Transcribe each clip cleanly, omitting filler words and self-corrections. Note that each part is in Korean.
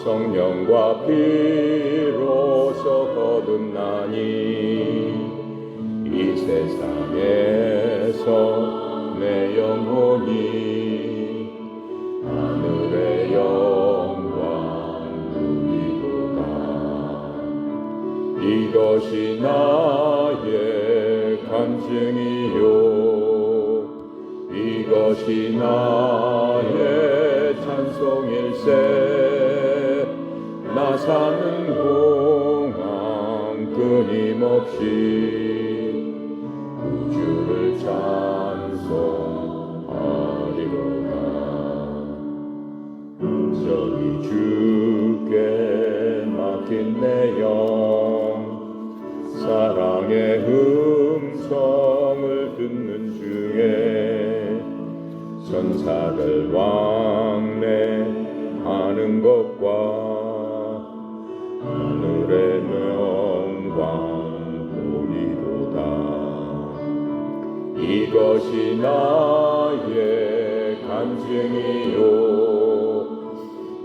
성령과 피로서 거듭나니 이 세상에서 내 영혼이 하늘의 영광 누리도다. 이것이 나의 간증이요 이것이 나의 찬송일세. 나 사는 동안 끊임없이 구주를 찬송하리로다. 저기 주께 맡긴 내 영 사랑의 음성을 듣는 중에 천사들 왕래하는 것과 하늘의 영광 보리로다. 이것이 나의 간증이요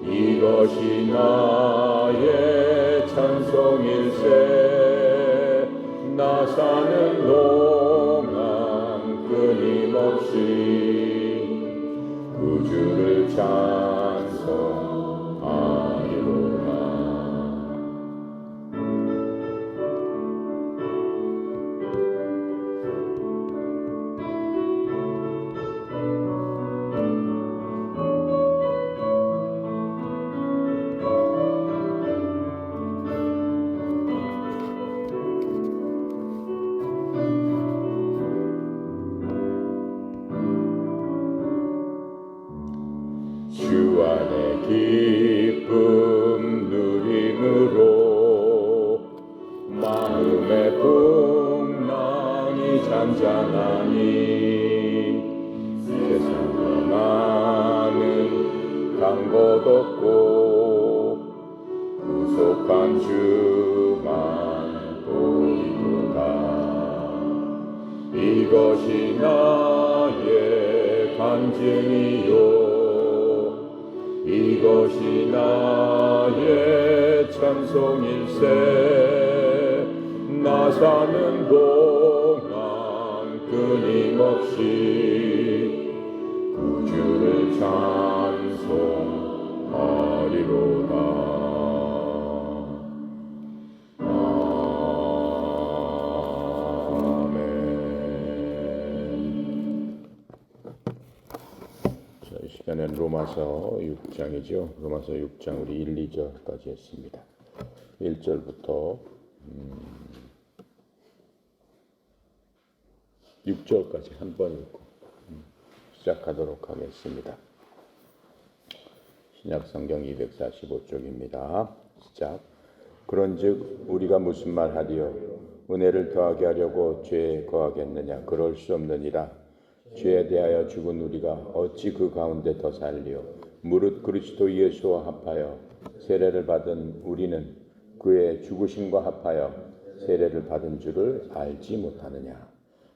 이것이 나의 찬송일세. 나 사는 동안 끊임없이 구주를 찬송하리로다. 주 안에 기쁨 누림으로 마음의 풍랑이 잔잔하니 세상과 나는 간 것 없고 구속한 주만 보이도다. 이것이 나의 간증이요 이것이 나의 찬송일세. 나 사는 동안 끊임없이 구주를 찬송하리로다. 이 시간엔 로마서 6장이죠. 로마서 6장 우리 1, 2절까지 했습니다. 1절부터 6절까지 한 번 읽고 시작하도록 하겠습니다. 신약성경 245쪽입니다. 시작. 그런즉 우리가 무슨 말하리요? 은혜를 더하게 하려고 죄에 거하겠느냐? 그럴 수 없느니라. 죄에 대하여 죽은 우리가 어찌 그 가운데 더 살리요? 무릇 그리스도 예수와 합하여 세례를 받은 우리는 그의 죽으심과 합하여 세례를 받은 줄을 알지 못하느냐?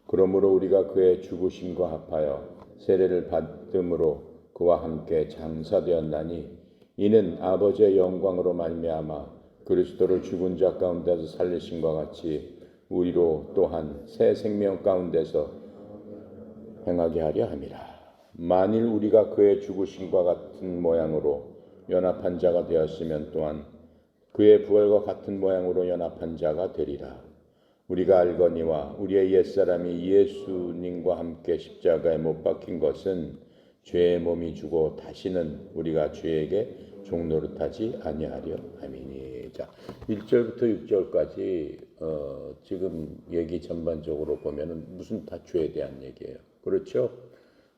그러므로 우리가 그의 죽으심과 합하여 세례를 받음으로 그와 함께 장사되었나니 이는 아버지의 영광으로 말미암아 그리스도를 죽은 자 가운데서 살리심과 같이 우리로 또한 새 생명 가운데서 행하게 하려 함이라. 만일 우리가 그의 죽으심과 같은 모양으로 연합한 자가 되었으면 또한 그의 부활과 같은 모양으로 연합한 자가 되리라. 우리가 알거니와 우리의 옛사람이 예수님과 함께 십자가에 못 박힌 것은 죄의 몸이 주고 다시는 우리가 죄에게 종노릇하지 아니하려 함이니. 자, 1절부터 6절까지 지금 얘기 전반적으로 보면은 무슨 다 죄에 대한 얘기예요. 그렇죠?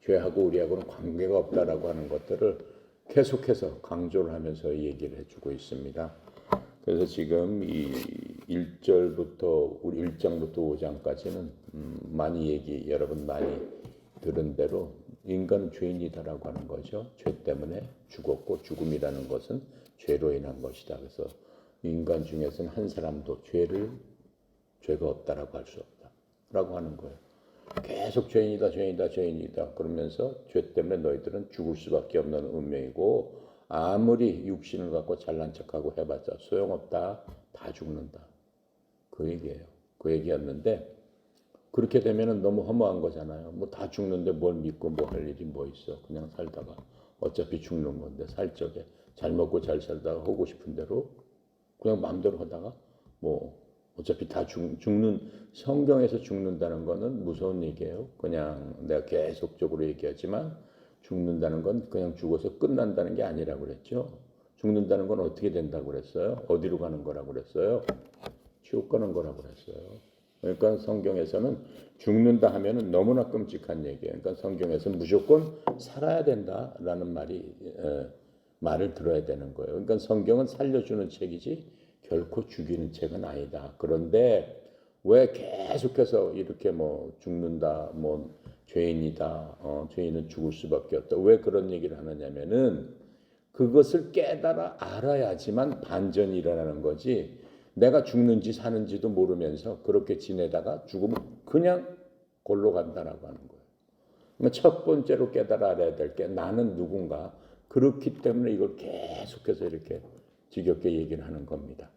죄하고 우리하고는 관계가 없다라고 하는 것들을 계속해서 강조를 하면서 얘기를 해주고 있습니다. 그래서 지금 이 1절부터 우리 1장부터 5장까지는 많이 여러분 많이 들은 대로 인간은 죄인이다라고 하는 거죠. 죄 때문에 죽었고 죽음이라는 것은 죄로 인한 것이다. 그래서 인간 중에서는 한 사람도 죄가 없다라고 할 수 없다라고 하는 거예요. 계속 죄인이다 그러면서 죄 때문에 너희들은 죽을 수밖에 없는 운명이고 아무리 육신을 갖고 잘난 척하고 해봤자 소용없다. 다 죽는다. 그 얘기예요. 그 얘기였는데 그렇게 되면은 너무 허무한 거잖아요. 뭐 다 죽는데 뭘 믿고 뭐 할 일이 뭐 있어. 그냥 살다가 어차피 죽는 건데 살 적에 잘 먹고 잘 살다가 하고 싶은 대로 그냥 마음대로 하다가 뭐 어차피 다 죽는 성경에서 죽는다는 거는 무서운 얘기예요. 그냥 내가 계속적으로 얘기하지만 죽는다는 건 그냥 죽어서 끝난다는 게 아니라고 그랬죠. 죽는다는 건 어떻게 된다고 그랬어요? 어디로 가는 거라고 그랬어요? 지옥 가는 거라고 그랬어요. 그러니까 성경에서는 죽는다 하면은 너무나 끔찍한 얘기예요. 그러니까 성경에서는 무조건 살아야 된다라는 말을 들어야 되는 거예요. 그러니까 성경은 살려주는 책이지 결코 죽이는 책은 아니다. 그런데 왜 계속해서 이렇게 뭐 죽는다, 뭐 죄인이다, 죄인은 죽을 수밖에 없다. 왜 그런 얘기를 하느냐면은 그것을 깨달아 알아야지만 반전이 일어나는 거지. 내가 죽는지 사는지도 모르면서 그렇게 지내다가 죽으면 그냥 골로 간다라고 하는 거예요. 그러니까 첫 번째로 깨달아 알아야 될 게 나는 누군가. 그렇기 때문에 이걸 계속해서 이렇게 지겹게 얘기를 하는 겁니다.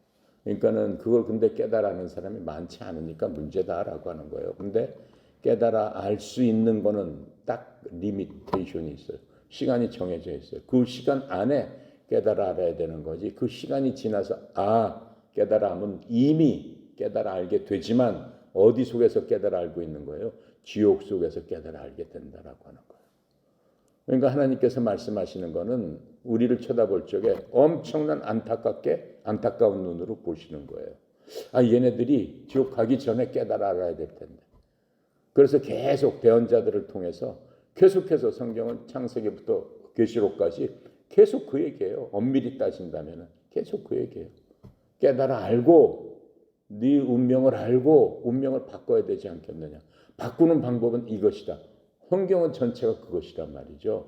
그러니까는 그걸 근데 깨달아는 사람이 많지 않으니까 문제다라고 하는 거예요. 근데 깨달아 알 수 있는 거는 딱 리미테이션이 있어요. 시간이 정해져 있어요. 그 시간 안에 깨달아 알아야 되는 거지. 그 시간이 지나서 깨달아 하면 이미 깨달아 알게 되지만 어디 속에서 깨달아 알고 있는 거예요? 지옥 속에서 깨달아 알게 된다라고 하는 거예요. 그러니까 하나님께서 말씀하시는 거는 우리를 쳐다볼 적에 엄청난 안타까운 눈으로 보시는 거예요. 얘네들이 지옥 가기 전에 깨달아 알아야 될 텐데. 그래서 계속 대언자들을 통해서 계속해서 성경은 창세기부터 계시록까지 계속 그 얘기예요. 엄밀히 따진다면 계속 그 얘기예요. 깨달아 알고 네 운명을 알고 운명을 바꿔야 되지 않겠느냐. 바꾸는 방법은 이것이다. 성경은 전체가 그것이란 말이죠.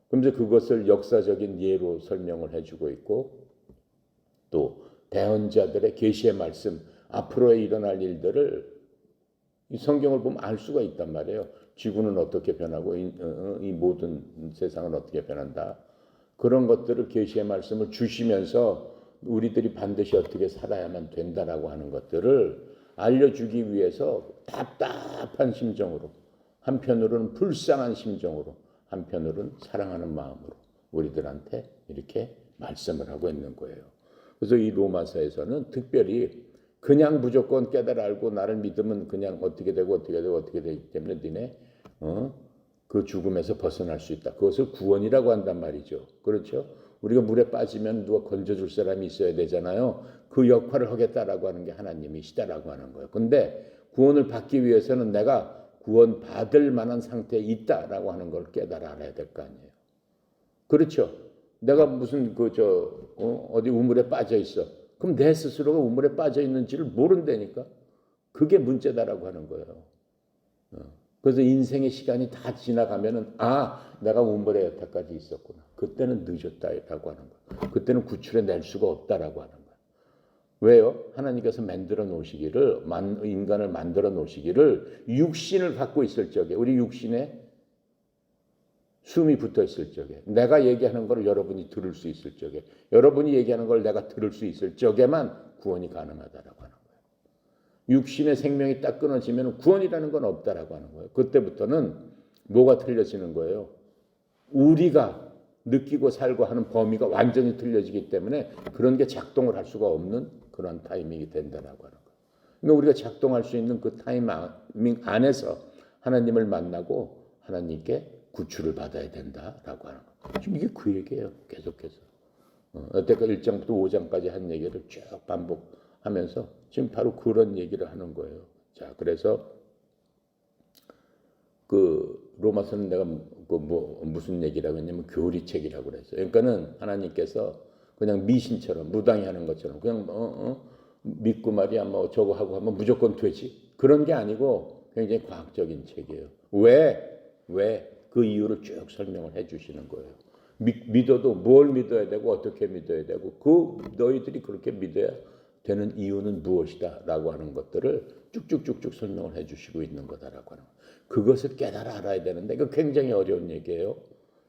그런데 그것을 역사적인 예로 설명을 해주고 있고 또 대언자들의 계시의 말씀 앞으로 일어날 일들을 이 성경을 보면 알 수가 있단 말이에요. 지구는 어떻게 변하고 이 모든 세상은 어떻게 변한다. 그런 것들을 계시의 말씀을 주시면서 우리들이 반드시 어떻게 살아야만 된다라고 하는 것들을 알려주기 위해서 답답한 심정으로 한편으로는 불쌍한 심정으로 한편으로는 사랑하는 마음으로 우리들한테 이렇게 말씀을 하고 있는 거예요. 그래서 이 로마서에서는 특별히 그냥 무조건 깨달아 알고 나를 믿으면 그냥 어떻게 되고 되기 때문에 니네 그 죽음에서 벗어날 수 있다. 그것을 구원이라고 한단 말이죠. 그렇죠? 우리가 물에 빠지면 누가 건져줄 사람이 있어야 되잖아요. 그 역할을 하겠다라고 하는 게 하나님이시다라고 하는 거예요. 근데 구원을 받기 위해서는 내가 구원받을 만한 상태에 있다라고 하는 걸 깨달아 알아야 될 거 아니에요. 그렇죠? 내가 무슨 어디 우물에 빠져 있어. 그럼 내 스스로가 우물에 빠져 있는지를 모른다니까. 그게 문제다라고 하는 거예요. 그래서 인생의 시간이 다 지나가면은 내가 우물에 여태까지 있었구나. 그때는 늦었다라고 하는 거예요. 그때는 구출해 낼 수가 없다라고 하는 거예요. 왜요? 하나님께서 만들어 놓으시기를 인간을 만들어 놓으시기를 육신을 갖고 있을 적에 우리 육신에 숨이 붙어 있을 적에 내가 얘기하는 걸 여러분이 들을 수 있을 적에 여러분이 얘기하는 걸 내가 들을 수 있을 적에만 구원이 가능하다라고 하는 거예요. 육신의 생명이 딱 끊어지면 구원이라는 건 없다라고 하는 거예요. 그때부터는 뭐가 틀려지는 거예요? 우리가 느끼고 살고 하는 범위가 완전히 틀려지기 때문에 그런 게 작동을 할 수가 없는 그런 타이밍이 된다라고 하는 거예요. 그러니까 우리가 작동할 수 있는 그 타이밍 안에서 하나님을 만나고 하나님께 구출을 받아야 된다라고 하는 거예요. 지금 이게 그 얘기예요. 계속해서. 여태까지 1장부터 5장까지 한 얘기를 쭉 반복하면서 지금 바로 그런 얘기를 하는 거예요. 자, 그래서 그 로마서는 내가 무슨 얘기라고 했냐면 교리책이라고 그랬어요. 그러니까는 하나님께서 그냥 미신처럼 무당이 하는 것처럼 그냥 믿고 말이야 뭐 저거 하고 하면 무조건 되지. 그런 게 아니고 굉장히 과학적인 책이에요. 왜? 그 이유를 쭉 설명을 해 주시는 거예요. 믿어도 뭘 믿어야 되고 어떻게 믿어야 되고 너희들이 그렇게 믿어야 되는 이유는 무엇이다 라고 하는 것들을 쭉쭉쭉쭉 설명을 해 주시고 있는 거다라고 하는 거예요. 그것을 깨달아 알아야 되는데 이거 굉장히 어려운 얘기예요.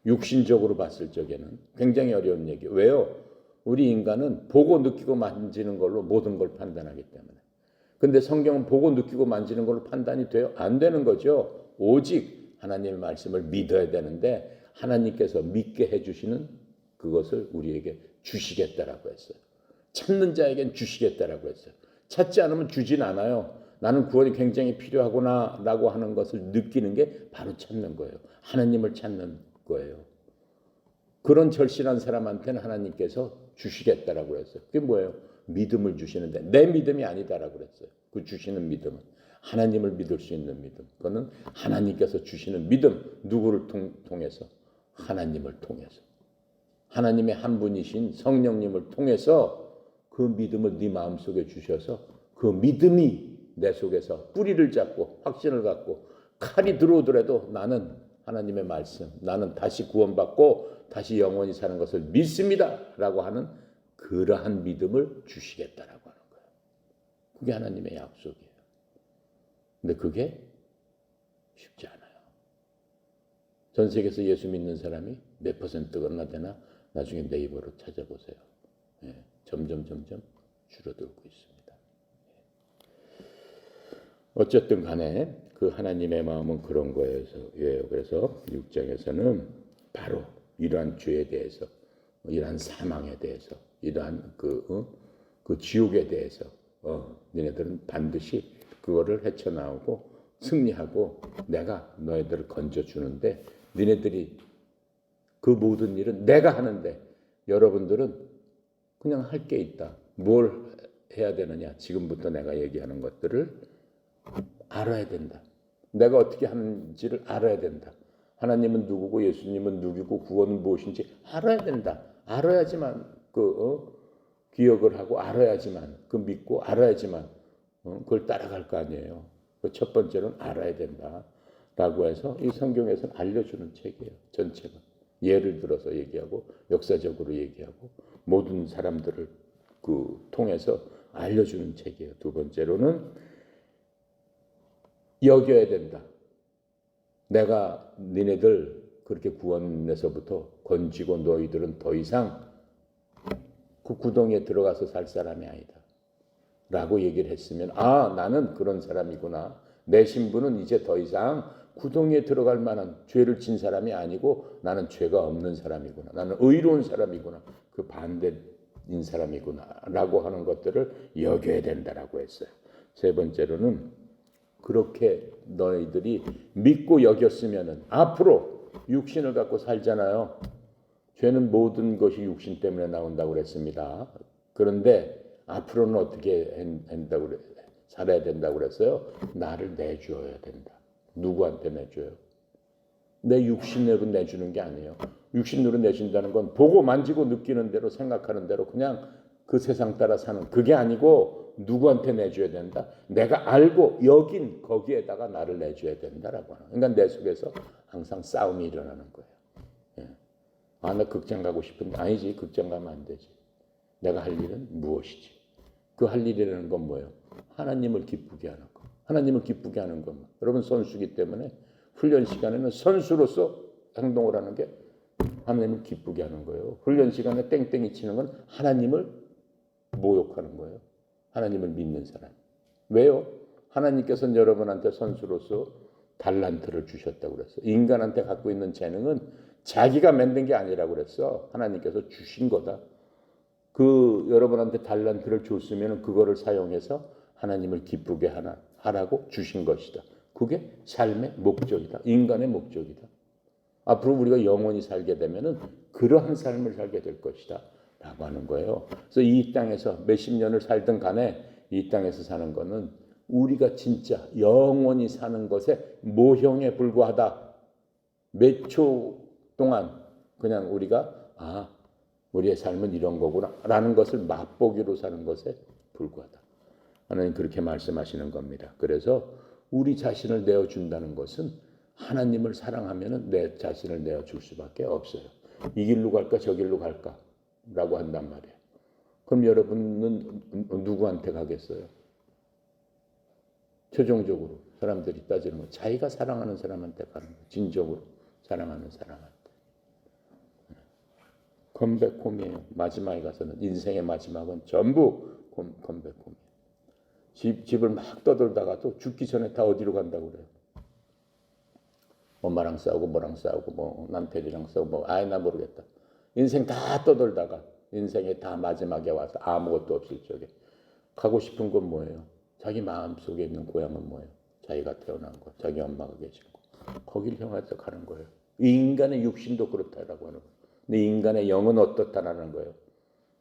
육신적으로 봤을 적에는 굉장히 어려운 얘기예요. 왜요? 우리 인간은 보고 느끼고 만지는 걸로 모든 걸 판단하기 때문에. 근데 성경은 보고 느끼고 만지는 걸로 판단이 돼요? 안 되는 거죠. 오직 하나님의 말씀을 믿어야 되는데 하나님께서 믿게 해주시는 그것을 우리에게 주시겠다라고 했어요. 찾는 자에겐 주시겠다라고 했어요. 찾지 않으면 주진 않아요. 나는 구원이 굉장히 필요하구나 라고 하는 것을 느끼는 게 바로 찾는 거예요. 하나님을 찾는 거예요. 그런 절실한 사람한테는 하나님께서 주시겠다라고 했어요. 그게 뭐예요? 믿음을 주시는데 내 믿음이 아니다라고 그랬어요. 그 주시는 믿음은 하나님을 믿을 수 있는 믿음. 그거는 하나님께서 주시는 믿음. 누구를 통해서? 하나님을 통해서. 하나님의 한 분이신 성령님을 통해서 그 믿음을 네 마음속에 주셔서 그 믿음이 내 속에서 뿌리를 잡고 확신을 갖고 칼이 들어오더라도 나는 하나님의 말씀, 나는 다시 구원받고 다시 영원히 사는 것을 믿습니다 라고 하는 그러한 믿음을 주시겠다라고 하는 거예요. 그게 하나님의 약속이에요. 근데 그게 쉽지 않아요. 전 세계에서 예수 믿는 사람이 몇 %나 되나 나중에 네이버로 찾아보세요. 예, 점점 줄어들고 있습니다. 어쨌든 간에 그 하나님의 마음은 그런 거예요. 그래서 6장에서는 바로 이러한 죄에 대해서, 이러한 사망에 대해서, 이러한 그 지옥에 대해서 너네들은 반드시 그거를 헤쳐나오고 승리하고 내가 너희들을 건져주는데 너네들이 그 모든 일은 내가 하는데 여러분들은 그냥 할 게 있다. 뭘 해야 되느냐? 지금부터 내가 얘기하는 것들을 알아야 된다. 내가 어떻게 하는지를 알아야 된다. 하나님은 누구고 예수님은 누구고 구원은 무엇인지 알아야 된다. 알아야지만 기억을 하고 알아야지만 믿고 알아야지만 그걸 따라갈 거 아니에요. 그 첫 번째는 알아야 된다라고 해서 이 성경에서는 알려주는 책이에요. 전체가. 예를 들어서 얘기하고 역사적으로 얘기하고 모든 사람들을 통해서 알려주는 책이에요. 두 번째로는 여겨야 된다. 내가 니네들 그렇게 구원에서부터 건지고 너희들은 더 이상 그 구덩이에 들어가서 살 사람이 아니다. 라고 얘기를 했으면 나는 그런 사람이구나. 내 신분은 이제 더 이상 구덩이에 들어갈 만한 죄를 진 사람이 아니고 나는 죄가 없는 사람이구나. 나는 의로운 사람이구나. 그 반대인 사람이구나. 라고 하는 것들을 여겨야 된다라고 했어요. 세 번째로는 그렇게 너희들이 믿고 여겼으면은 앞으로 육신을 갖고 살잖아요. 죄는 모든 것이 육신 때문에 나온다고 그랬습니다. 그런데 앞으로는 어떻게 한다고 살아야 된다고 그랬어요? 나를 내주어야 된다. 누구한테 내줘요? 내 육신으로 내주는 게 아니에요. 육신으로 내준다는 건 보고 만지고 느끼는 대로 생각하는 대로 그냥 그 세상 따라 사는 그게 아니고 누구한테 내줘야 된다? 내가 알고 여긴 거기에다가 나를 내줘야 된다라고 하는. 그러니까 내 속에서 항상 싸움이 일어나는 거예요. 예. 나 극장 가고 싶은데 아니지. 극장 가면 안 되지. 내가 할 일은 무엇이지? 그 할 일이라는 건 뭐예요? 하나님을 기쁘게 하는 거. 하나님을 기쁘게 하는 것만. 여러분 선수기 때문에 훈련 시간에는 선수로서 행동을 하는 게 하나님을 기쁘게 하는 거예요. 훈련 시간에 땡땡이 치는 건 하나님을 모욕하는 거예요. 하나님을 믿는 사람. 왜요? 하나님께서는 여러분한테 선수로서 달란트를 주셨다고 그랬어. 인간한테 갖고 있는 재능은 자기가 만든 게 아니라고 그랬어. 하나님께서 주신 거다. 여러분한테 달란트를 줬으면 그거를 사용해서 하나님을 기쁘게 하라고 주신 것이다. 그게 삶의 목적이다. 인간의 목적이다. 앞으로 우리가 영원히 살게 되면은 그러한 삶을 살게 될 것이다. 라고 하는 거예요. 그래서 이 땅에서 몇십 년을 살든 간에 이 땅에서 사는 거는 우리가 진짜 영원히 사는 것의 모형에 불과하다. 몇 초 동안 그냥 우리가 우리의 삶은 이런 거구나 라는 것을 맛보기로 사는 것에 불과하다. 하나님 그렇게 말씀하시는 겁니다. 그래서 우리 자신을 내어준다는 것은 하나님을 사랑하면 내 자신을 내어줄 수밖에 없어요. 이 길로 갈까 저 길로 갈까 라고 한단 말이에요. 그럼 여러분은 누구한테 가겠어요? 최종적으로 사람들이 따지는 건 자기가 사랑하는 사람한테 가는 거예요. 진정으로 사랑하는 사람한테. 컴백홈이에요. 마지막에 가서는 인생의 마지막은 전부 컴백홈이에요. 집을 막 떠돌다가도 죽기 전에 다 어디로 간다고 그래요. 엄마랑 싸우고 뭐랑 싸우고 뭐 남편이랑 싸우고 뭐 아예 나 모르겠다. 인생 다 떠돌다가 인생에 다 마지막에 와서 아무것도 없을 적에 가고 싶은 건 뭐예요? 자기 마음속에 있는 고향은 뭐예요? 자기가 태어난 거, 자기 엄마가 계신 거. 거길 향해서 가는 거예요. 인간의 육신도 그렇다라고 하는 거예요. 근데 인간의 영은 어떻다라는 거예요.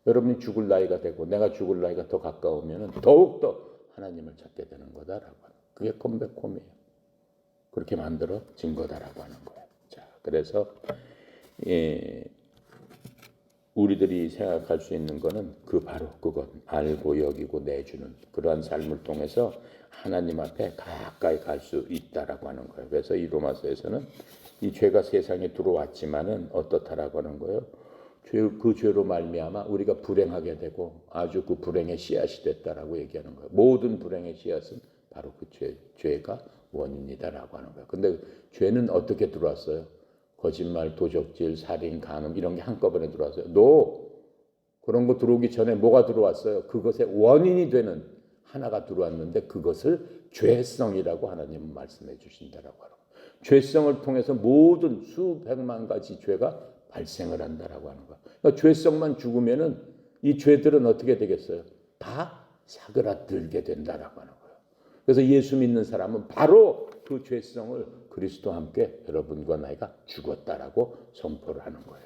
여러분이 죽을 나이가 되고 내가 죽을 나이가 더 가까우면 더욱더 하나님을 찾게 되는 거다라고 하는 거예요. 그게 컴백홈이에요. 그렇게 만들어진 거다라고 하는 거예요. 자, 그래서 우리들이 생각할 수 있는 거는 바로 그것, 알고 여기고 내주는 그러한 삶을 통해서 하나님 앞에 가까이 갈 수 있다라고 하는 거예요. 그래서 이 로마서에서는 이 죄가 세상에 들어왔지만은 어떻다라고 하는 거예요. 그 죄로 말미암아 우리가 불행하게 되고 아주 그 불행의 씨앗이 됐다라고 얘기하는 거예요. 모든 불행의 씨앗은 바로 그 죄가 원인이다라고 하는 거예요. 근데 죄는 어떻게 들어왔어요? 거짓말, 도적질, 살인, 간음 이런 게 한꺼번에 들어왔어요. 그런 거 들어오기 전에 뭐가 들어왔어요? 그것의 원인이 되는 하나가 들어왔는데 그것을 죄성이라고 하나님은 말씀해 주신다라고 하는 거예요. 죄성을 통해서 모든 수백만 가지 죄가 발생을 한다라고 하는 거예요. 그러니까 죄성만 죽으면은 이 죄들은 어떻게 되겠어요? 다 사그라들게 된다라고 하는 거예요. 그래서 예수 믿는 사람은 바로 그 죄성을 그리스도와 함께 여러분과 나이가 죽었다라고 선포를 하는 거예요.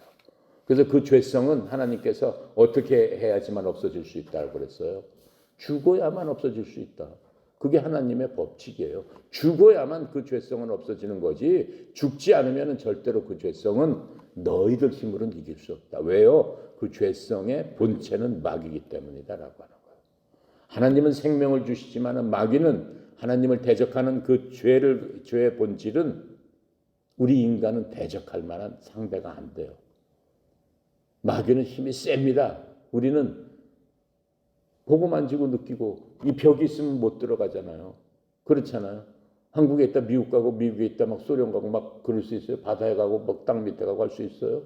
그래서 그 죄성은 하나님께서 어떻게 해야지만 없어질 수 있다고 그랬어요? 죽어야만 없어질 수 있다. 그게 하나님의 법칙이에요. 죽어야만 그 죄성은 없어지는 거지 죽지 않으면 절대로 그 죄성은 너희들 힘으로는 이길 수 없다. 왜요? 그 죄성의 본체는 마귀이기 때문이다라고 하는 거예요. 하나님은 생명을 주시지만 마귀는 하나님을 대적하는 그 죄의 본질은 우리 인간은 대적할 만한 상대가 안 돼요. 마귀는 힘이 셉니다. 우리는 보고 만지고 느끼고 이 벽이 있으면 못 들어가잖아요. 그렇잖아요. 한국에 있다 미국 가고 미국에 있다 막 소련 가고 막 그럴 수 있어요. 바다에 가고 막 땅 밑에 가고 할 수 있어요?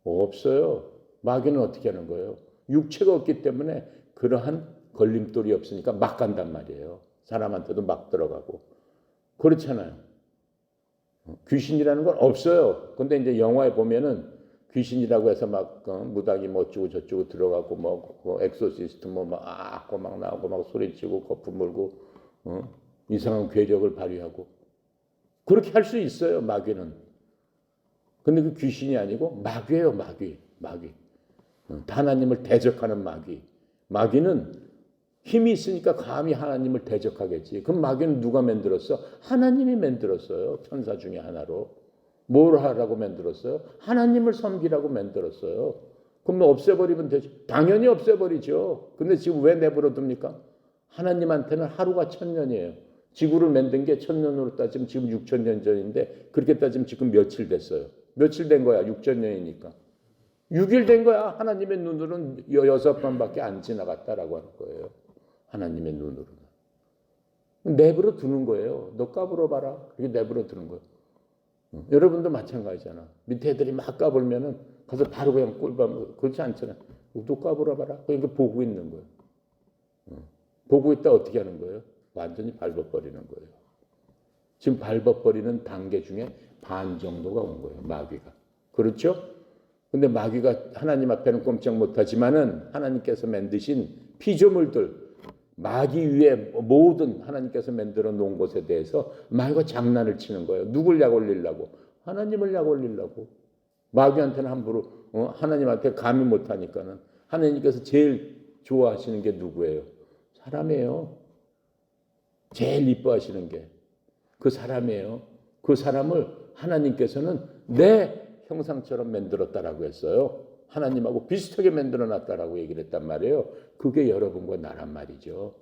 없어요. 마귀는 어떻게 하는 거예요? 육체가 없기 때문에 그러한 걸림돌이 없으니까 막 간단 말이에요. 사람한테도 막 들어가고. 그렇잖아요. 귀신이라는 건 없어요. 근데 이제 영화에 보면은 귀신이라고 해서 막 무당이 뭐 어쩌고 저쩌고 들어가고 뭐 엑소시스트 뭐 막 나오고 막 소리치고 거품 물고 이상한 괴력을 발휘하고 그렇게 할 수 있어요. 마귀는. 근데 그 귀신이 아니고 마귀예요. 마귀. 하나님을 대적하는 마귀. 마귀는 힘이 있으니까 감히 하나님을 대적하겠지. 그럼 마귀는 누가 만들었어? 하나님이 만들었어요. 천사 중에 하나로. 뭘 하라고 만들었어요? 하나님을 섬기라고 만들었어요. 그럼 뭐 없애버리면 되지. 당연히 없애버리죠. 근데 지금 왜 내버려 둡니까? 하나님한테는 하루가 1000년이에요. 지구를 만든 게 1000년으로 따지면 지금 6000년 전인데 그렇게 따지면 지금 며칠 됐어요. 며칠 된 거야? 6000년이니까. 6일 된 거야. 하나님의 눈으로는 6번밖에 안 지나갔다라고 하는 거예요. 하나님의 눈으로는. 내버려 두는 거예요. 너 까불어 봐라. 그렇게 내버려 두는 거예요. 여러분도 마찬가지잖아. 밑에 애들이 막 까불면은 가서 바로 그냥 꿀밤 그렇지 않잖아. 또 까불어 봐라. 그러니까 보고 있는 거예요. 보고 있다 어떻게 하는 거예요? 완전히 밟아버리는 거예요. 지금 밟아버리는 단계 중에 반 정도가 온 거예요. 마귀가. 그렇죠? 근데 마귀가 하나님 앞에는 꼼짝 못하지만은 하나님께서 만드신 피조물들 마귀 위에 모든 하나님께서 만들어 놓은 것에 대해서 마귀가 장난을 치는 거예요. 누굴 약 올리려고? 하나님을 약 올리려고. 마귀한테는 함부로 하나님한테 감히 못하니까는 하나님께서 제일 좋아하시는 게 누구예요? 사람이에요. 제일 이뻐하시는 게 그 사람이에요. 그 사람을 하나님께서는 내 형상처럼 만들었다라고 했어요. 하나님하고 비슷하게 만들어놨다라고 얘기를 했단 말이에요. 그게 여러분과 나란 말이죠.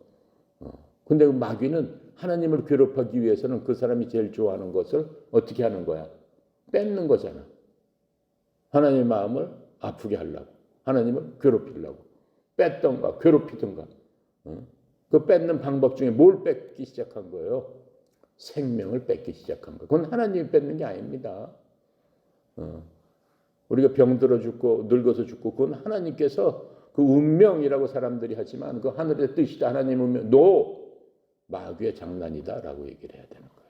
근데 그 마귀는 하나님을 괴롭히기 위해서는 그 사람이 제일 좋아하는 것을 어떻게 하는 거야? 뺏는 거잖아. 하나님의 마음을 아프게 하려고. 하나님을 괴롭히려고. 뺐던가 괴롭히던가. 그 뺏는 방법 중에 뭘 뺏기 시작한 거예요? 생명을 뺏기 시작한 거예요. 그건 하나님이 뺏는 게 아닙니다. 우리가 병들어 죽고 늙어서 죽고 그건 하나님께서 그 운명이라고 사람들이 하지만 그 하늘의 뜻이다. 하나님 운명. 마귀의 장난이다라고 얘기를 해야 되는 거예요.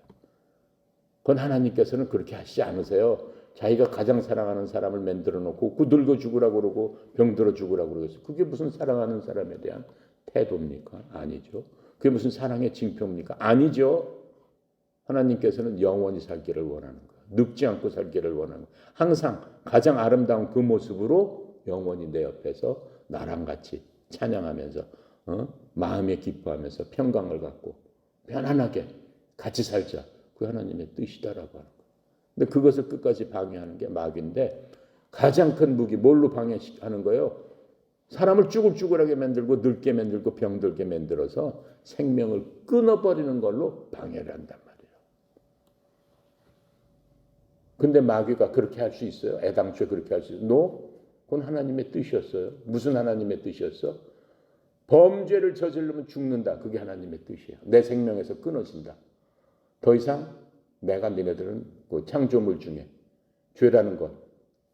그건 하나님께서는 그렇게 하시지 않으세요. 자기가 가장 사랑하는 사람을 만들어 놓고 그 늙어 죽으라고 그러고 병들어 죽으라고 그러겠어요. 그게 무슨 사랑하는 사람에 대한 태도입니까? 아니죠. 그게 무슨 사랑의 징표입니까? 아니죠. 하나님께서는 영원히 살기를 원하는 거예요. 늙지 않고 살기를 원하는 거예요. 항상 가장 아름다운 그 모습으로 영원히 내 옆에서 나랑 같이 찬양하면서 마음에 기뻐하면서 평강을 갖고 편안하게 같이 살자. 그 하나님의 뜻이다라고 하는 거예요. 근데 그것을 끝까지 방해하는 게 마귀인데 가장 큰 무기 뭘로 방해하는 거예요? 사람을 쭈글쭈글하게 만들고 늙게 만들고 병들게 만들어서 생명을 끊어버리는 걸로 방해를 한단 말이에요. 근데 마귀가 그렇게 할 수 있어요? 애당초에 그렇게 할 수 있어요? 그건 하나님의 뜻이었어요. 무슨 하나님의 뜻이었어? 범죄를 저지르면 죽는다. 그게 하나님의 뜻이에요. 내 생명에서 끊어진다. 더 이상 내가 너네들은 그 창조물 중에 죄라는 것,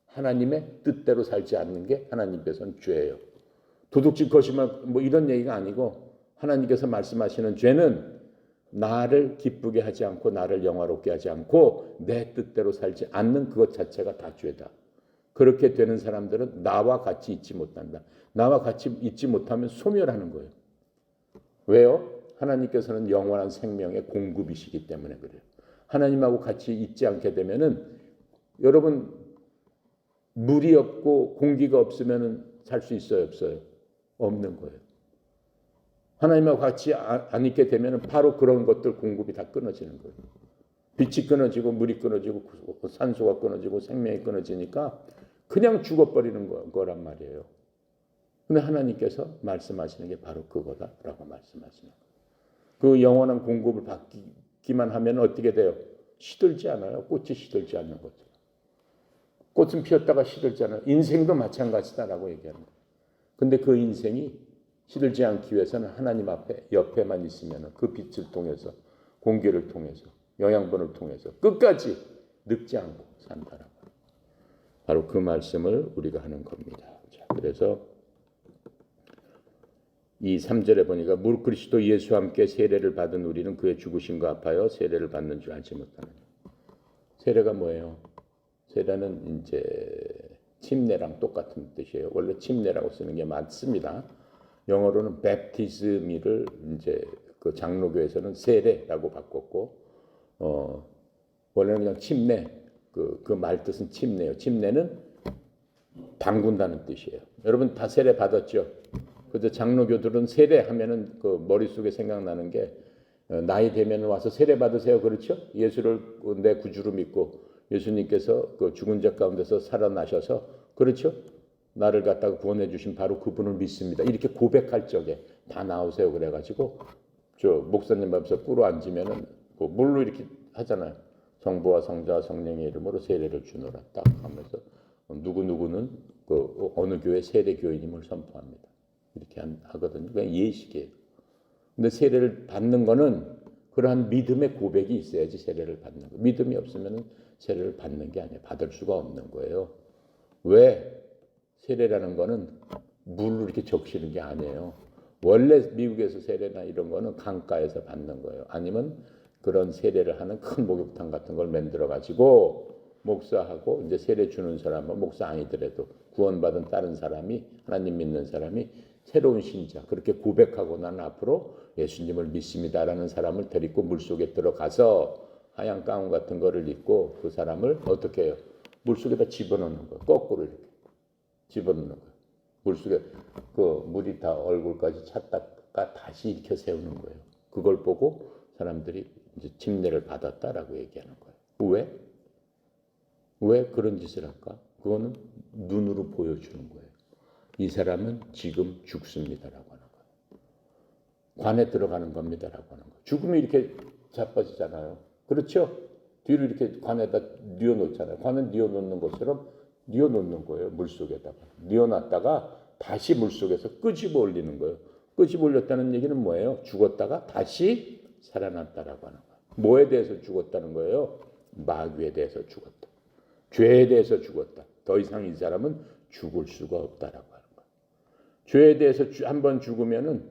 하나님의 뜻대로 살지 않는 게 하나님께서는 죄예요. 도둑질 거짓말 뭐 이런 얘기가 아니고 하나님께서 말씀하시는 죄는 나를 기쁘게 하지 않고 나를 영화롭게 하지 않고 내 뜻대로 살지 않는 그것 자체가 다 죄다. 그렇게 되는 사람들은 나와 같이 있지 못한다. 나와 같이 있지 못하면 소멸하는 거예요. 왜요? 하나님께서는 영원한 생명의 공급이시기 때문에 그래요. 하나님하고 같이 있지 않게 되면은 여러분 물이 없고 공기가 없으면은 살 수 있어요, 없어요? 없는 거예요. 하나님하고 같이 안 있게 되면은 바로 그런 것들 공급이 다 끊어지는 거예요. 빛이 끊어지고 물이 끊어지고 산소가 끊어지고 생명이 끊어지니까 그냥 죽어버리는 거란 말이에요. 근데 하나님께서 말씀하시는 게 바로 그거다라고 말씀하시는 거예요. 그 영원한 공급을 받기만 하면 어떻게 돼요? 시들지 않아요. 꽃이 시들지 않는 거죠. 꽃은 피었다가 시들지 않아요. 인생도 마찬가지다라고 얘기하는 거예요. 근데 그 인생이 시들지 않기 위해서는 하나님 앞에 옆에만 있으면 그 빛을 통해서 공기를 통해서 영양분을 통해서 끝까지 늙지 않고 산다라고. 바로 그 말씀을 우리가 하는 겁니다. 자, 그래서 이 3절에 보니까 무릇 그리스도 예수와 함께 세례를 받은 우리는 그의 죽으심과 아파요 세례를 받는 줄 알지 못하느냐. 세례가 뭐예요? 세례는 이제 침례랑 똑같은 뜻이에요. 원래 침례라고 쓰는 게 맞습니다. 영어로는 baptism을 이제 그 장로교에서는 세례라고 바꿨고 원래는 그냥 침례 그 말 뜻은 침례예요. 침례는 담근다는 뜻이에요. 여러분 다 세례 받았죠? 그래서 장로교들은 세례하면은 그 머릿속에 생각나는 게 나이 되면 와서 세례 받으세요. 그렇죠? 예수를 내 구주로 믿고 예수님께서 그 죽은 자 가운데서 살아나셔서 그렇죠? 나를 갖다가 구원해 주신 바로 그분을 믿습니다. 이렇게 고백할 적에 다 나오세요. 그래가지고 저 목사님 앞에서 꿇어 앉으면은 그 물로 이렇게 하잖아요. 성부와 성자와 성령의 이름으로 세례를 주노라 딱 하면서 누구누구는 그 어느 교회 세례 교인임을 선포합니다. 이렇게 하거든요. 그냥 예식이에요. 근데 세례를 받는 거는 그러한 믿음의 고백이 있어야지 세례를 받는 거. 믿음이 없으면 세례를 받는 게 아니에요. 받을 수가 없는 거예요. 왜? 세례라는 거는 물로 이렇게 적시는 게 아니에요. 원래 미국에서 세례나 이런 거는 강가에서 받는 거예요. 아니면 그런 세례를 하는 큰 목욕탕 같은 걸 만들어 가지고 목사하고 이제 세례 주는 사람은 목사 아니더라도 구원받은 다른 사람이 하나님 믿는 사람이 새로운 신자 그렇게 고백하고 난 앞으로 예수님을 믿습니다라는 사람을 데리고 물속에 들어가서 하얀 가운 같은 거를 입고 그 사람을 어떻게 해요? 물속에다 집어넣는 거예요. 거꾸로 이렇게 집어넣는 거예요. 물속에 그 물이 다 얼굴까지 찼다가 다시 일으켜 세우는 거예요. 그걸 보고 사람들이 이제 침례를 받았다라고 얘기하는 거예요. 왜? 왜 그런 짓을 할까? 그거는 눈으로 보여주는 거예요. 이 사람은 지금 죽습니다라고 하는 거예요. 관에 들어가는 겁니다라고 하는 거예요. 죽음이 이렇게 자빠지잖아요. 그렇죠? 뒤로 이렇게 관에다 뉘어놓잖아요. 관은 뉘어놓는 것처럼 뉘어놓는 거예요. 물속에다가. 뉘어놨다가 다시 물속에서 끄집어 올리는 거예요. 끄집어 올렸다는 얘기는 뭐예요? 죽었다가 다시 살아났다라고 하는 거예요. 뭐에 대해서 죽었다는 거예요? 마귀에 대해서 죽었다. 죄에 대해서 죽었다. 더 이상 이 사람은 죽을 수가 없다라고 하는 거예요. 죄에 대해서 한번 죽으면은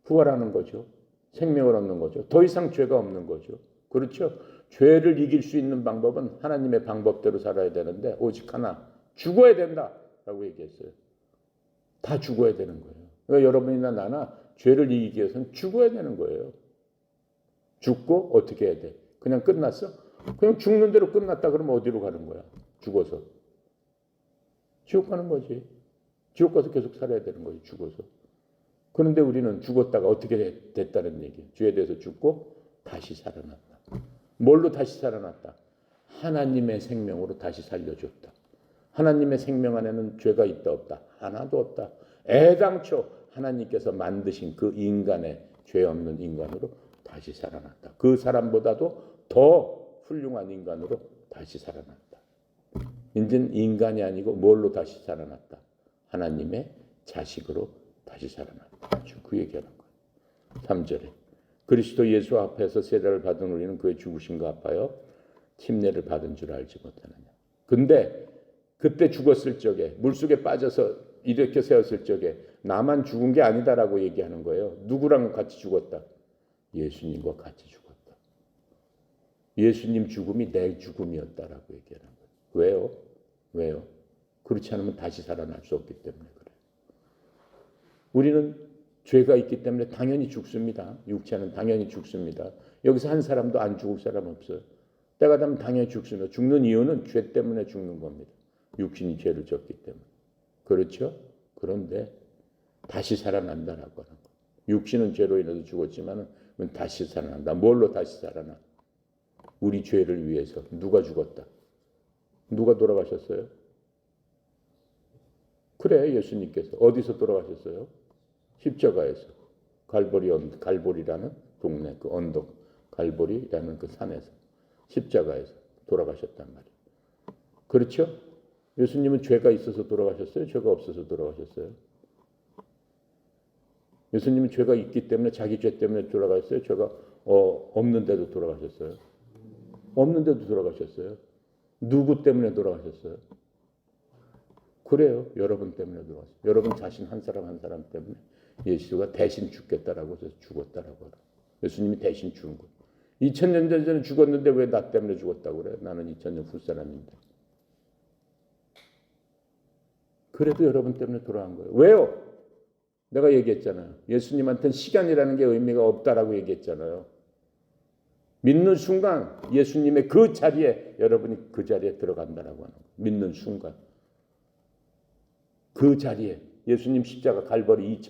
부활하는 거죠. 생명을 얻는 거죠. 더 이상 죄가 없는 거죠. 그렇죠? 죄를 이길 수 있는 방법은 하나님의 방법대로 살아야 되는데 오직 하나, 죽어야 된다라고 얘기했어요. 다 죽어야 되는 거예요. 그러니까 여러분이나 나나 죄를 이기기 위해서는 죽어야 되는 거예요. 죽고 어떻게 해야 돼? 그냥 끝났어? 그냥 죽는 대로 끝났다 그러면 어디로 가는 거야? 죽어서. 지옥 가는 거지. 지옥 가서 계속 살아야 되는 거지, 죽어서. 그런데 우리는 죽었다가 어떻게 됐다는 얘기예요. 죄에 대해서 죽고 다시 살아났다. 뭘로 다시 살아났다? 하나님의 생명으로 다시 살려줬다. 하나님의 생명 안에는 죄가 있다 없다? 하나도 없다. 애당초 하나님께서 만드신 그 인간의 죄 없는 인간으로 다시 살아났다. 그 사람보다도 더 훌륭한 인간으로 다시 살아났다. 이제는 인간이 아니고 뭘로 다시 살아났다? 하나님의 자식으로 다시 살아났다. 그 얘기하는 거예요. 3절에 그리스도 예수 앞에서 세례를 받은 우리는 그의 죽으심과 아파요 침례를 받은 줄 알지 못하느냐. 근데 그때 죽었을 적에 물속에 빠져서 이렇게 세웠을 적에 나만 죽은 게 아니다라고 얘기하는 거예요. 누구랑 같이 죽었다? 예수님과 같이 죽었다. 예수님 죽음이 내 죽음이었다라고 얘기하는 거예요. 왜요? 왜요? 그렇지 않으면 다시 살아날 수 없기 때문에 그래요. 우리는 죄가 있기 때문에 당연히 죽습니다. 육체는 당연히 죽습니다. 여기서 한 사람도 안 죽을 사람 없어요. 때가 되면 당연히 죽습니다. 죽는 이유는 죄 때문에 죽는 겁니다. 육신이 죄를 졌기 때문에. 그렇죠? 그런데 다시 살아난다라고 하는 거예요. 육신은 죄로 인해서 죽었지만 다시 살아난다. 뭘로 다시 살아나? 우리 죄를 위해서. 누가 죽었다? 누가 돌아가셨어요? 그래, 예수님께서. 어디서 돌아가셨어요? 십자가에서. 갈보리라는 동네, 그 언덕, 갈보리라는 그 산에서. 십자가에서 돌아가셨단 말이에요. 그렇죠? 예수님은 죄가 있어서 돌아가셨어요? 죄가 없어서 돌아가셨어요? 예수님은 죄가 있기 때문에 자기 죄 때문에 돌아가셨어요? 죄가 없는데도 돌아가셨어요? 없는데도 돌아가셨어요? 누구 때문에 돌아가셨어요? 그래요. 여러분 때문에 돌아가셨어요. 여러분 자신 한 사람 한 사람 때문에 예수가 대신 죽겠다라고 해서 죽었다라고 하라. 예수님이 대신 죽은 거예요. 2000년 전에 죽었는데 왜 나 때문에 죽었다고 그래요? 나는 2000년 후 사람인데. 그래도 여러분 때문에 돌아간 거예요. 왜요? 내가 얘기했잖아요. 예수님한테는 시간이라는 게 의미가 없다라고 얘기했잖아요. 믿는 순간 예수님의 그 자리에 여러분이 그 자리에 들어간다라고 하는 거예요. 믿는 순간. 그 자리에 예수님 십자가 갈보리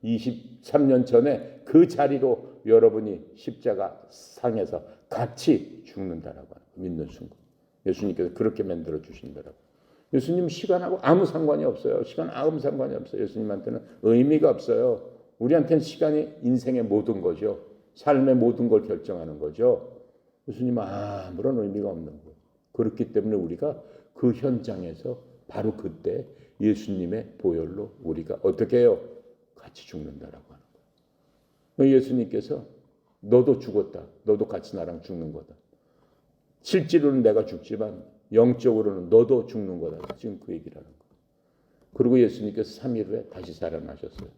2023년 전에 그 자리로 여러분이 십자가 상에서 같이 죽는다라고 하는 거예요. 믿는 순간. 예수님께서 그렇게 만들어 주신다라고. 예수님 시간하고 아무 상관이 없어요. 시간 아무 상관이 없어요. 예수님한테는 의미가 없어요. 우리한테는 시간이 인생의 모든 거죠. 삶의 모든 걸 결정하는 거죠. 예수님은 아무런 의미가 없는 거예요. 그렇기 때문에 우리가 그 현장에서 바로 그때 예수님의 보혈로 우리가 어떻게 해요? 같이 죽는다라고 하는 거예요. 예수님께서 너도 죽었다. 너도 같이 나랑 죽는 거다. 실제로는 내가 죽지만 영적으로는 너도 죽는 거다. 지금 그 얘기를 하는 거예요. 그리고 예수님께서 3일 후에 다시 살아나셨어요.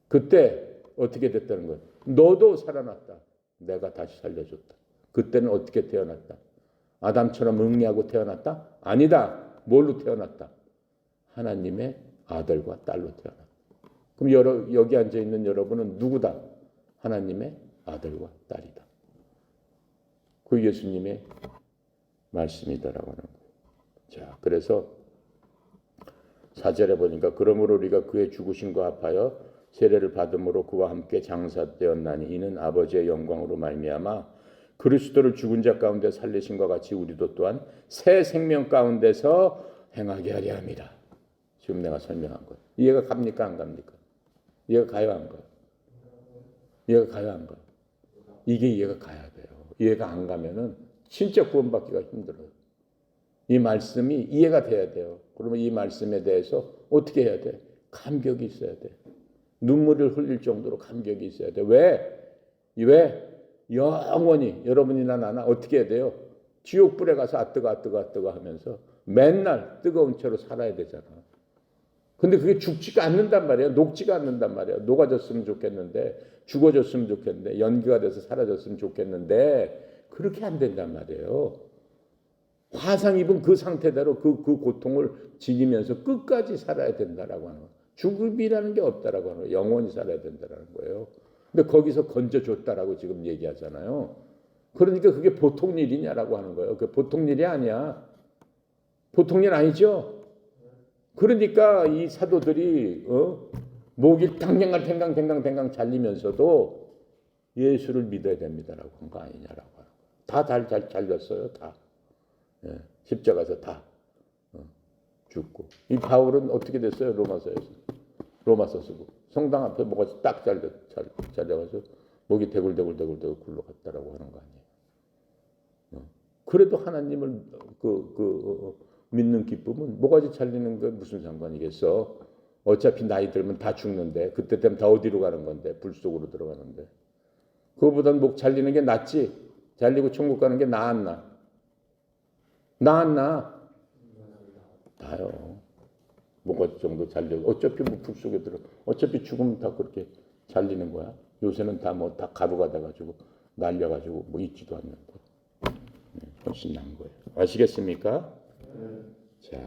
그때 어떻게 됐다는 거예요? 너도 살아났다. 내가 다시 살려줬다. 그때는 어떻게 태어났다? 아담처럼 응리하고 태어났다? 아니다. 뭘로 태어났다? 하나님의 아들과 딸로 태어났다. 그럼 여기 앉아있는 여러분은 누구다? 하나님의 아들과 딸이다. 그 예수님의 말씀이다라고 하는 거예요. 자, 그래서 4절에 보니까 그러므로 우리가 그의 죽으심과 합하여 세례를 받음으로 그와 함께 장사되었나니 이는 아버지의 영광으로 말미암아 그리스도를 죽은 자 가운데 살리심과 같이 우리도 또한 새 생명 가운데서 행하게 하려 합니다. 지금 내가 설명한 거예요. 이해가 갑니까 안 갑니까? 이해가 가요 안 가요? 이해가 가요 안 가요? 이게 이해가 가야 돼요. 이해가 안 가면은 진짜 구원받기가 힘들어요. 이 말씀이 이해가 돼야 돼요. 그러면 이 말씀에 대해서 어떻게 해야 돼? 감격이 있어야 돼. 눈물을 흘릴 정도로 감격이 있어야 돼. 왜? 영원히 여러분이나 나나 어떻게 해야 돼요? 지옥불에 가서 뜨거 하면서 맨날 뜨거운 채로 살아야 되잖아. 근데 그게 죽지가 않는단 말이야. 녹지가 않는단 말이야. 녹아졌으면 좋겠는데, 죽어졌으면 좋겠는데, 연기가 돼서 사라졌으면 좋겠는데 그렇게 안 된단 말이에요. 화상 입은 그 상태대로 그 고통을 지니면서 끝까지 살아야 된다라고 하는 거예요. 죽음이라는 게 없다라고 하는 거예요. 영원히 살아야 된다라는 거예요. 근데 거기서 건져줬다라고 지금 얘기하잖아요. 그러니까 그게 보통 일이냐라고 하는 거예요. 그게 보통 일이 아니야. 보통 일 아니죠. 그러니까 이 사도들이 목이 탱강 잘리면서도 예수를 믿어야 됩니다라고 한 거 아니냐라고 하는 거예요. 다 잘 잘렸어요. 다. 예, 십자가에서 다 죽고. 이 바울은 어떻게 됐어요? 로마서 쓰고 성당 앞에 뭐가 딱 잘려가지고 목이 대굴대굴 굴러갔다라고 하는 거 아니에요. 그래도 하나님을 믿는 기쁨은 모가지 잘리는 게 무슨 상관이겠어? 어차피 나이 들면 다 죽는데 그때 되면 다 어디로 가는 건데 불 속으로 들어가는데 그거보단 목 잘리는 게 낫지. 잘리고 천국 가는 게 나았나? 나요. 모가지 정도 잘려. 어차피 뭐 불 속에 들어. 어차피 죽으면 다 그렇게 잘리는 거야. 요새는 다 뭐 다 가루가 돼가지고 날려가지고 뭐 있지도 않는데. 훨씬 나은 거예요. 아시겠습니까? 자,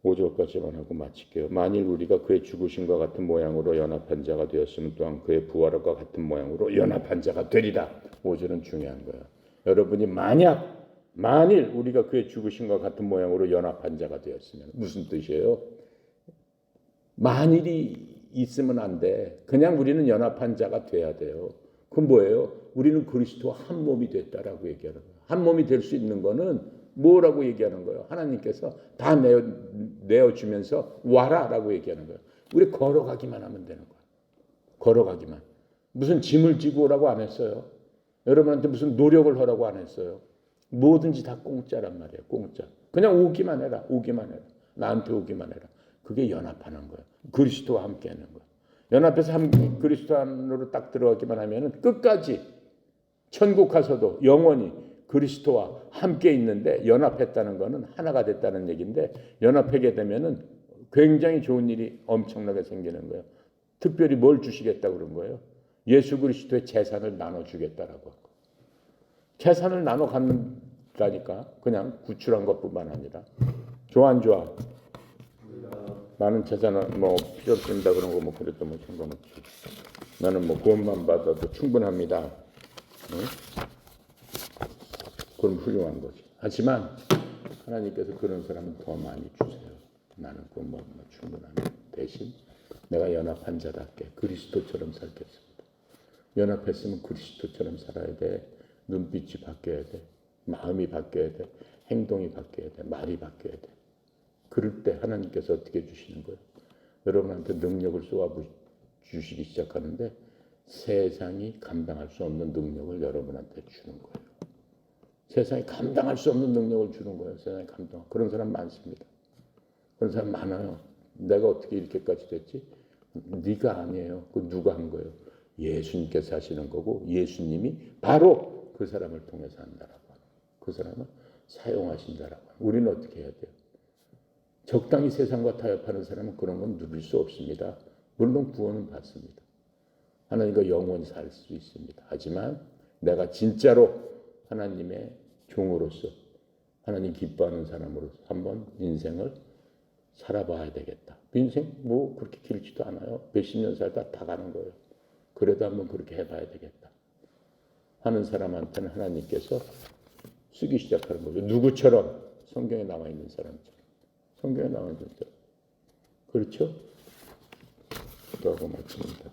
5절까지만 하고 마칠게요. 만일 우리가 그의 죽으심과 같은 모양으로 연합한 자가 되었으면 또한 그의 부활과 같은 모양으로 연합한 자가 되리라. 5절은 중요한 거예요. 여러분이 만일 우리가 그의 죽으심과 같은 모양으로 연합한 자가 되었으면 무슨 뜻이에요? 만일이 있으면 안 돼. 그냥 우리는 연합한 자가 돼야 돼요. 그건 뭐예요? 우리는 그리스도와 한 몸이 됐다라고 얘기하는 거예요. 한 몸이 될 수 있는 거는 뭐라고 얘기하는 거예요? 하나님께서 다 내어주면서 와라라고 얘기하는 거예요. 우리 걸어가기만 하면 되는 거예요. 걸어가기만. 무슨 짐을 지고 오라고 안 했어요. 여러분한테 무슨 노력을 하라고 안 했어요. 뭐든지 다 공짜란 말이에요. 공짜. 그냥 오기만 해라. 나한테 오기만 해라. 그게 연합하는 거예요. 그리스도와 함께 하는 거예요. 연합해서 그리스도 안으로 딱 들어가기만 하면은 끝까지 천국 가서도 영원히 그리스도와 함께 있는데 연합했다는 거는 하나가 됐다는 얘기인데 연합하게 되면은 굉장히 좋은 일이 엄청나게 생기는 거예요. 특별히 뭘 주시겠다고 그런 거예요? 예수 그리스도의 재산을 나눠주겠다라고 한 거예요. 재산을 나눠 갖는다니까 그냥 구출한 것뿐만 아니라 좋아 안 좋아? 나는 재산은 뭐 필요 없습니다 그런 거 뭐 그래도 뭐 상관없지. 나는 뭐 구원만 받아도 충분합니다. 응? 그럼 훌륭한 거지. 하지만 하나님께서 그런 사람은 더 많이 주세요. 나는 그뭐 충분합니다. 대신 내가 연합한 자답게 그리스도처럼 살겠습니다. 연합했으면 그리스도처럼 살아야 돼. 눈빛이 바뀌어야 돼. 마음이 바뀌어야 돼. 행동이 바뀌어야 돼. 말이 바뀌어야 돼. 그럴 때 하나님께서 어떻게 해주시는 거예요? 여러분한테 능력을 쏘아 주시기 시작하는데 세상이 감당할 수 없는 능력을 여러분한테 주는 거예요. 세상이 감당할 수 없는 능력을 주는 거예요. 세상이 감당. 그런 사람 많습니다. 그런 사람 많아요. 내가 어떻게 이렇게까지 됐지? 네가 아니에요. 그 누가 한 거예요? 예수님께서 하시는 거고 예수님이 바로 그 사람을 통해서 한다라고 하는 거예요. 그 사람을 사용하신다라고 하는 거예요. 우리는 어떻게 해야 돼요? 적당히 세상과 타협하는 사람은 그런 건 누릴 수 없습니다. 물론 구원은 받습니다. 하나님과 영원히 살 수 있습니다. 하지만 내가 진짜로 하나님의 종으로서 하나님 기뻐하는 사람으로서 한번 인생을 살아봐야 되겠다. 인생 뭐 그렇게 길지도 않아요. 몇십 년 살다 다 가는 거예요. 그래도 한번 그렇게 해봐야 되겠다 하는 사람한테는 하나님께서 쓰기 시작하는 거죠. 누구처럼? 성경에 나와 있는 사람처럼. 성경에 나와 있는 사람. 그렇죠? 그러고 마칩니다.